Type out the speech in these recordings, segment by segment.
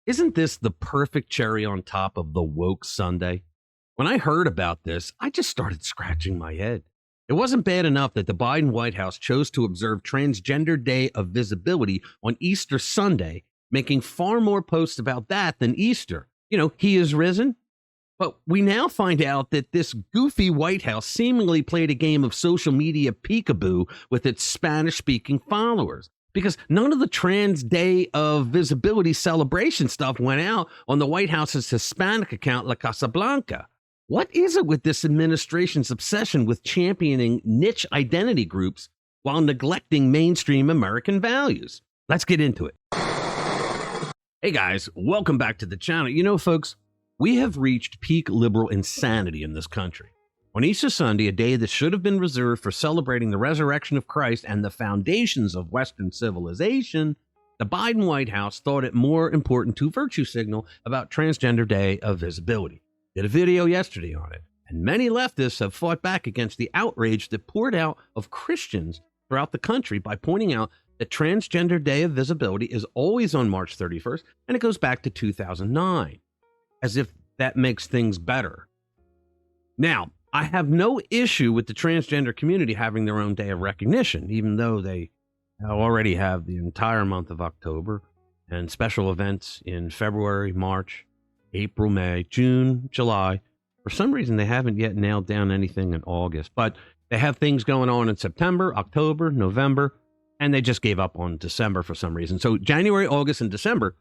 Isn't this the perfect cherry on top of the woke Sunday? When I heard about this, I just started scratching my head. It wasn't bad enough that the Biden White House chose to observe Transgender Day of Visibility on Easter Sunday, making far more posts about that than Easter. He is risen. But we now find out that this goofy White House seemingly played a game of social media peekaboo with its Spanish-speaking followers, because none of the Trans Day of Visibility celebration stuff went out on the White House's Hispanic account, La Casa Blanca. What is it with this administration's obsession with championing niche identity groups while neglecting mainstream American values? Let's get into it. Hey guys, welcome back to the channel. Folks, we have reached peak liberal insanity in this country. On Easter Sunday, a day that should have been reserved for celebrating the resurrection of Christ and the foundations of Western civilization, the Biden White House thought it more important to virtue signal about Transgender Day of Visibility. Did a video yesterday on it, and many leftists have fought back against the outrage that poured out of Christians throughout the country by pointing out that Transgender Day of Visibility is always on March 31st, and it goes back to 2009. As if that makes things better. Now, I have no issue with the transgender community having their own day of recognition, even though they already have the entire month of October and special events in February, March, April, May, June, July. For some reason, they haven't yet nailed down anything in August, but they have things going on in September, October, November, and they just gave up on December for some reason. So January, August, and December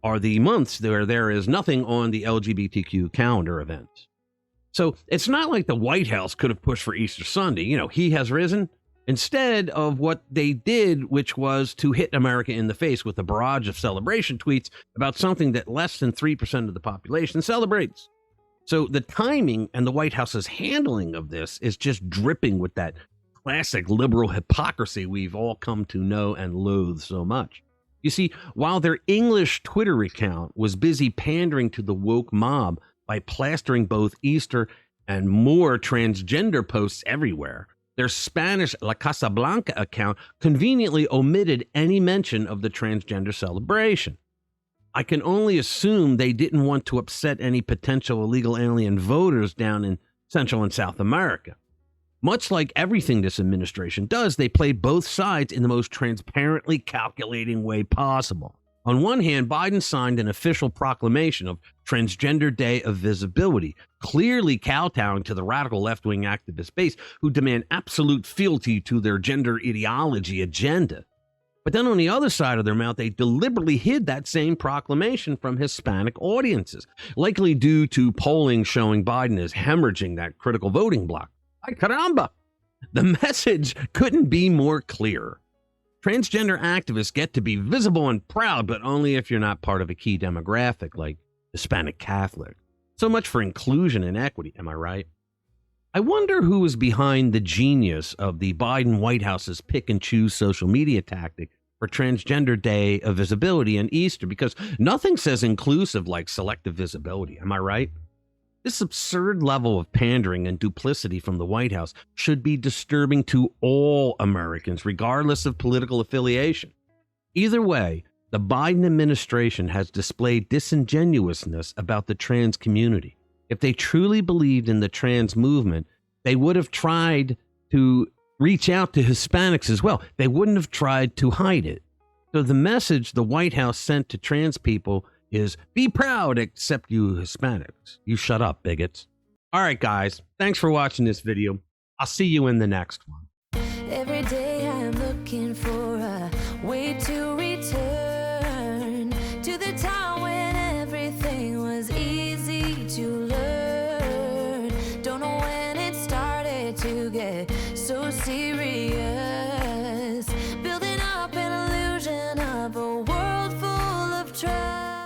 are the months where there is nothing on the LGBTQ calendar events. So it's not like the White House could have pushed for Easter Sunday. He has risen, instead of what they did, which was to hit America in the face with a barrage of celebration tweets about something that less than 3% of the population celebrates. So the timing and the White House's handling of this is just dripping with that classic liberal hypocrisy we've all come to know and loathe so much. You see, while their English Twitter account was busy pandering to the woke mob by plastering both Easter and more transgender posts everywhere, their Spanish La Casa Blanca account conveniently omitted any mention of the transgender celebration. I can only assume they didn't want to upset any potential illegal alien voters down in Central and South America. Much like everything this administration does, they play both sides in the most transparently calculating way possible. On one hand, Biden signed an official proclamation of Transgender Day of Visibility, clearly kowtowing to the radical left-wing activist base who demand absolute fealty to their gender ideology agenda. But then on the other side of their mouth, they deliberately hid that same proclamation from Hispanic audiences, likely due to polling showing Biden is hemorrhaging that critical voting bloc. Ay caramba! The message couldn't be more clear. Transgender activists get to be visible and proud, but only if you're not part of a key demographic like Hispanic Catholic. So much for inclusion and equity, am I right? I wonder who is behind the genius of the Biden White House's pick and choose social media tactic for Transgender Day of Visibility and Easter, because nothing says inclusive like selective visibility, am I right? This absurd level of pandering and duplicity from the White House should be disturbing to all Americans, regardless of political affiliation. Either way, the Biden administration has displayed disingenuousness about the trans community. If they truly believed in the trans movement, they would have tried to reach out to Hispanics as well. They wouldn't have tried to hide it. So the message the White House sent to trans people is be proud, except you Hispanics. You shut up, bigots. All right, guys. Thanks for watching this video. I'll see you in the next one. Every day I'm looking for a way to return to the time when everything was easy to learn. Don't know when it started to get so serious. Building up an illusion of a world full of trust.